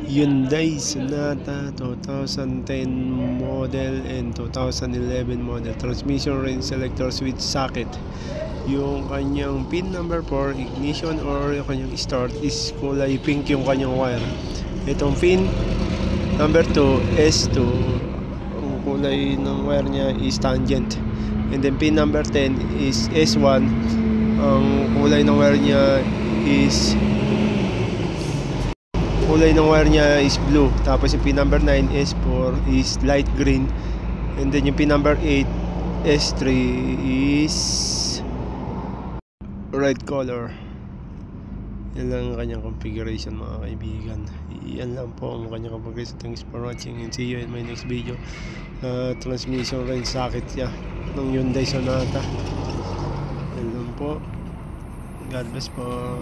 Hyundai Sonata 2010 model and 2011 model. Transmission range selector switch socket. Yung kanyang pin number 4 ignition or yung kanyang start is kulay pink yung kanyang wire. Itong pin number 2 S2, ang kulay ng wire niya is tangent. And then pin number 10 is S1, ang kulay ng wire niya is blue. Tapos yung pin number 9 S4 is light green. And then yung pin number 8 S3 is red color. Yan lang ang kanyang configuration, mga kaibigan. Yan lang po ang kanyang configuration. Thanks for watching and see you in my next video. Transmission range socket niya ng Hyundai Sonata. Yan lang po. God bless po.